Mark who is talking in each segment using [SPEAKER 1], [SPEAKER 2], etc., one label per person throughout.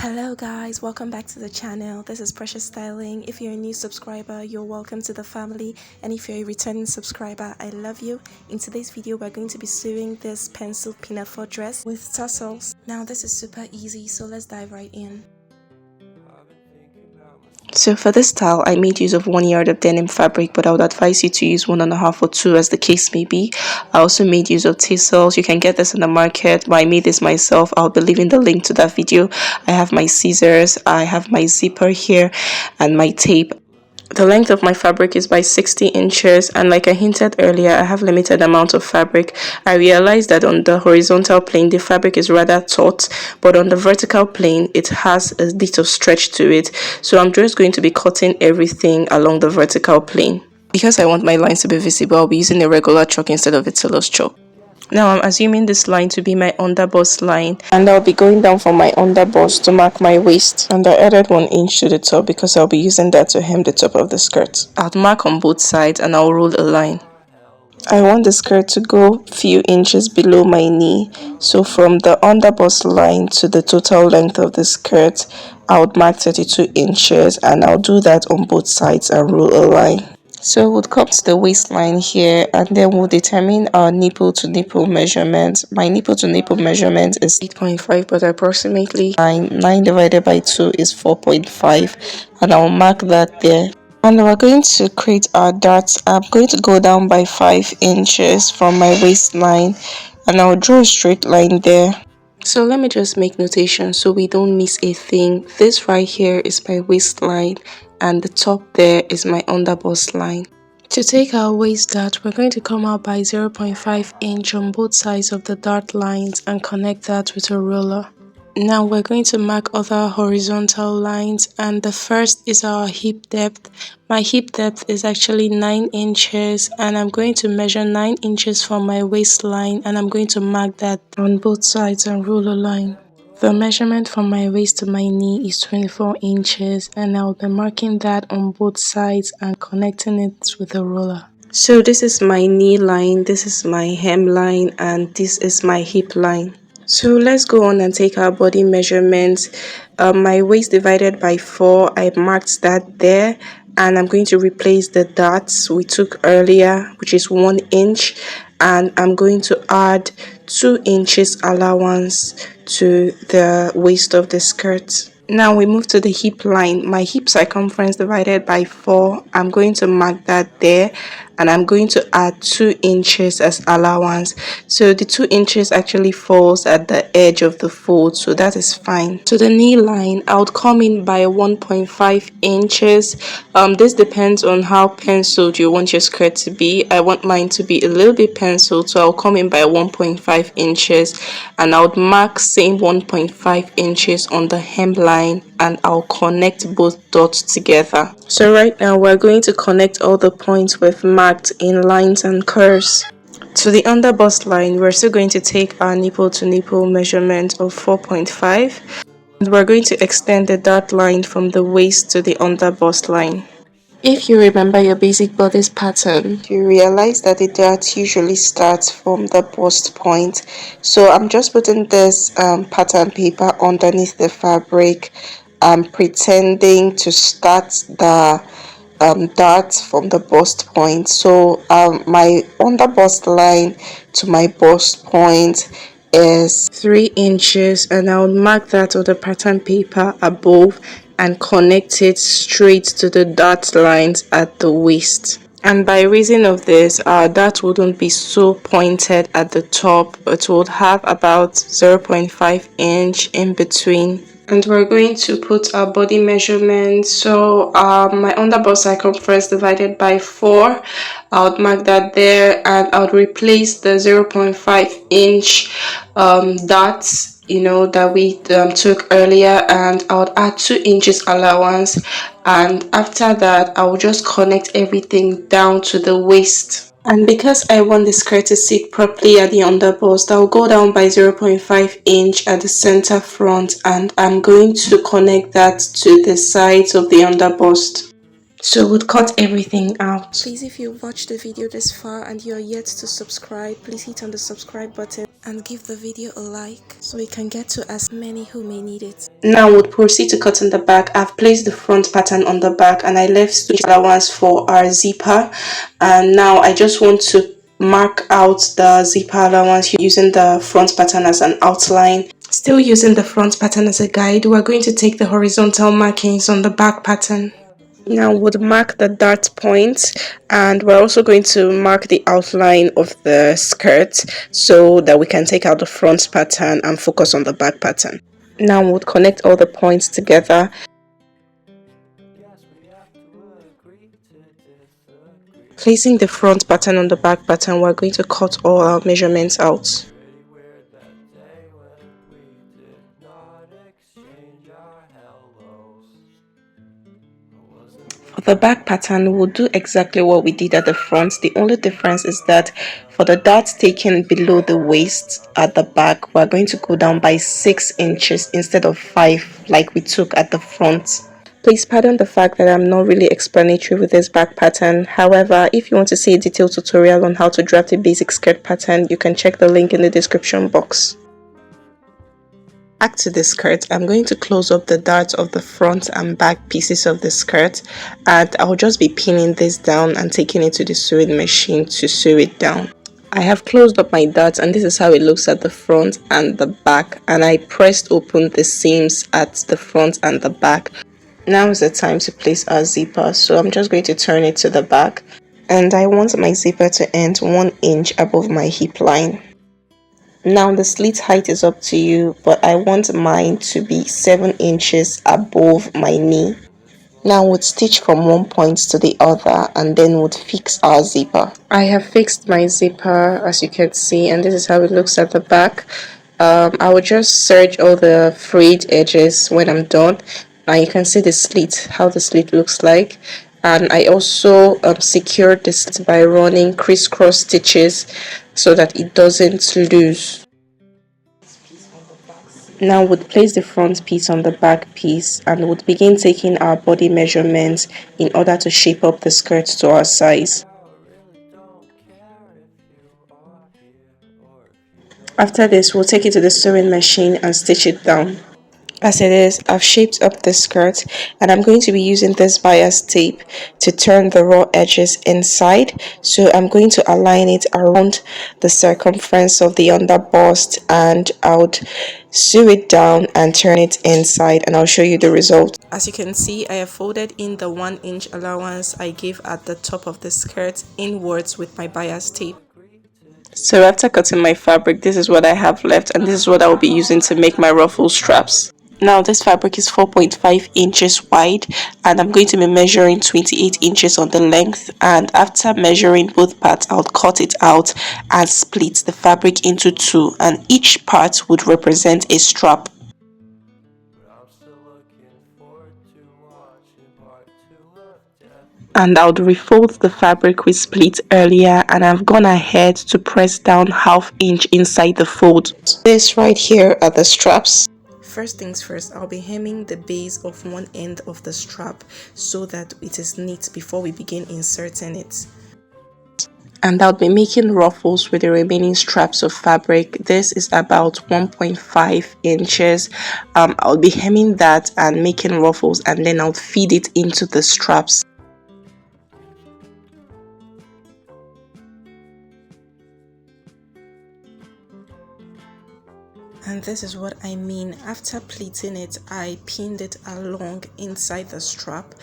[SPEAKER 1] Hello guys, welcome back to the channel. This is Precious Styling. If you're a new subscriber, you're welcome to the family, and if you're a returning subscriber, I love you. In today's video, we're going to be sewing this pencil pinafore dress with tassels. Now this is super easy, so let's dive right in. So for this style, I made use of 1 yard of denim fabric, but I would advise you to use 1.5 or 2 as the case may be. I also made use of tassels. You can get this in the market, but I made this myself. I'll be leaving the link to that video. I have my scissors, I have my zipper here, and my tape. The length of my fabric is by 60 inches, and like I hinted earlier, I have limited amount of fabric. I realized that on the horizontal plane the fabric is rather taut, but on the vertical plane it has a bit of stretch to it, so I'm just going to be cutting everything along the vertical plane. Because I want my lines to be visible, I'll be using a regular chalk instead of a tailor's chalk. Now I'm assuming this line to be my underbust line, and I'll be going down from my underbust to mark my waist, and I added 1 inch to the top because I'll be using that to hem the top of the skirt. I'll mark on both sides and I'll roll a line. I want the skirt to go a few inches below my knee, so from the underbust line to the total length of the skirt I would mark 32 inches, and I'll do that on both sides and roll a line. So we'll come to the waistline here, and then we'll determine our nipple to nipple measurement. My nipple to nipple measurement is 8.5, but approximately 9 divided by 2 is 4.5, and I'll mark that there. And we're going to create our darts. I'm going to go down by 5 inches from my waistline, and I'll draw a straight line there. So let me just make notation so we don't miss a thing. This right here is my waistline, and the top there is my underbust line. To take our waist dart, we're going to come out by 0.5 inch on both sides of the dart lines and connect that with a ruler. Now we're going to mark other horizontal lines, and the first is our hip depth. My hip depth is actually 9 inches, and I'm going to measure 9 inches from my waistline, and I'm going to mark that on both sides and roll a line. The measurement from my waist to my knee is 24 inches, and I'll be marking that on both sides and connecting it with a ruler. So this is my knee line, this is my hem line, and this is my hip line. So let's go on and take our body measurements. My waist divided by 4, I marked that there, and I'm going to replace the darts we took earlier, which is 1 inch, and I'm going to add 2 inches allowance to the waist of the skirt. Now we move to the hip line. My hip circumference divided by 4, I'm going to mark that there, and I'm going to add 2 inches as allowance. So the 2 inches actually falls at the edge of the fold, so that is fine. To the knee line, I would come in by 1.5 inches. This depends on how penciled you want your skirt to be. I want mine to be a little bit penciled, so I'll come in by 1.5 inches, and I would mark same 1.5 inches on the hem line, and I'll connect both dots together. So right now we're going to connect all the points we've marked in lines and curves. To the underbust line, we're still going to take our nipple to nipple measurement of 4.5, and we're going to extend the dart line from the waist to the underbust line. If you remember your basic bodice pattern, you realize that the dart usually starts from the bust point. So I'm just putting this pattern paper underneath the fabric. I'm pretending to start the dart from the bust point. So my underbust line to my bust point is 3 inches, and I'll mark that on the pattern paper above and connect it straight to the dart lines at the waist. And by reason of this, our dart wouldn't be so pointed at the top, but would have about 0.5 inch in between. And we're going to put our body measurement. So my underbust circumference divided by 4, I would mark that there, and I would replace the 0.5 inch darts that we took earlier, and I would add 2 inches allowance, and after that I will just connect everything down to the waist. And because I want the skirt to sit properly at the underbust, I'll go down by 0.5 inch at the center front, and I'm going to connect that to the sides of the underbust. So we'll cut everything out. Please, if you watched the video this far and you are yet to subscribe, please hit on the subscribe button and give the video a like so we can get to as many who may need it. Now we'll proceed to cut in the back. I've placed the front pattern on the back and I left stitch allowance for our zipper, and now I just want to mark out the zipper allowance using the front pattern as an outline. Still using the front pattern as a guide, we're going to take the horizontal markings on the back pattern. Now we'll mark the dart point, and we're also going to mark the outline of the skirt so that we can take out the front pattern and focus on the back pattern. Now we'll connect all the points together. Placing the front pattern on the back pattern, we're going to cut all our measurements out. For the back pattern, we'll do exactly what we did at the front. The only difference is that for the darts taken below the waist at the back, we're going to go down by 6 inches instead of 5 like we took at the front. Please pardon the fact that I'm not really explanatory with this back pattern. However, if you want to see a detailed tutorial on how to draft a basic skirt pattern, you can check the link in the description box. Back to the skirt, I'm going to close up the darts of the front and back pieces of the skirt, and I'll just be pinning this down and taking it to the sewing machine to sew it down. I have closed up my darts and this is how it looks at the front and the back, and I pressed open the seams at the front and the back. Now is the time to place our zipper, so I'm just going to turn it to the back, and I want my zipper to end 1 inch above my hip line. Now the slit height is up to you, but I want mine to be 7 inches above my knee. Now we'll stitch from one point to the other and then we'll fix our zipper. I have fixed my zipper as you can see, and this is how it looks at the back. I will just serge all the frayed edges when I'm done. Now you can see the slit, how the slit looks like. And I also secured the slit by running crisscross stitches so that it doesn't lose. Now we'll place the front piece on the back piece and we'll begin taking our body measurements in order to shape up the skirt to our size. After this, we'll take it to the sewing machine and stitch it down. As it is, I've shaped up the skirt and I'm going to be using this bias tape to turn the raw edges inside. So I'm going to align it around the circumference of the under bust and I would sew it down and turn it inside, and I'll show you the result. As you can see, I have folded in the 1 inch allowance I gave at the top of the skirt inwards with my bias tape. So after cutting my fabric, this is what I have left, and this is what I will be using to make my ruffle straps. Now this fabric is 4.5 inches wide and I'm going to be measuring 28 inches on the length, and after measuring both parts I'll cut it out and split the fabric into 2, and each part would represent a strap. And I would refold the fabric we split earlier, and I've gone ahead to press down ½ inch inside the fold. This right here are the straps. First things first, I'll be hemming the base of one end of the strap so that it is neat before we begin inserting it. And I'll be making ruffles with the remaining straps of fabric. This is about 1.5 inches. I'll be hemming that and making ruffles, and then I'll feed it into the straps. And this is what I mean. After pleating it, I pinned it along inside the strap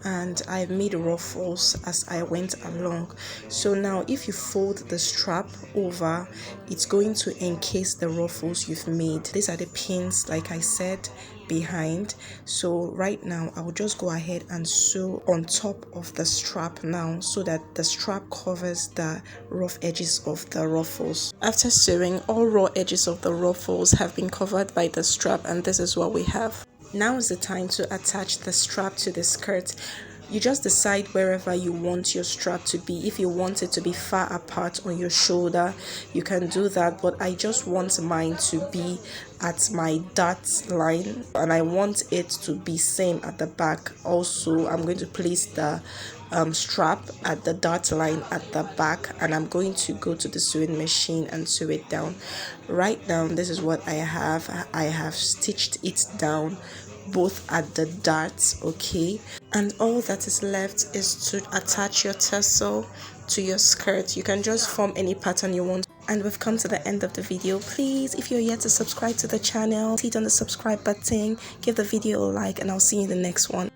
[SPEAKER 1] and I made ruffles as I went along. So now if you fold the strap over, it's going to encase the ruffles you've made. These are the pins, like I said, behind. So right now I will just go ahead and sew on top of the strap now so that the strap covers the rough edges of the ruffles. After sewing, all raw edges of the ruffles have been covered by the strap, and this is what we have. Now is the time to attach the strap to the skirt. You just decide wherever you want your strap to be. If you want it to be far apart on your shoulder, you can do that, but I just want mine to be at my dart line, and I want it to be same at the back. Also, I'm going to place the strap at the dart line at the back, and I'm going to go to the sewing machine and sew it down. Right now, this is what I have stitched it down both at the darts, okay, and all that is left is to attach your tassel to your skirt. You can just form any pattern you want. And we've come to the end of the video. Please, if you're yet to subscribe to the channel, hit on the subscribe button, give the video a like, and I'll see you in the next one.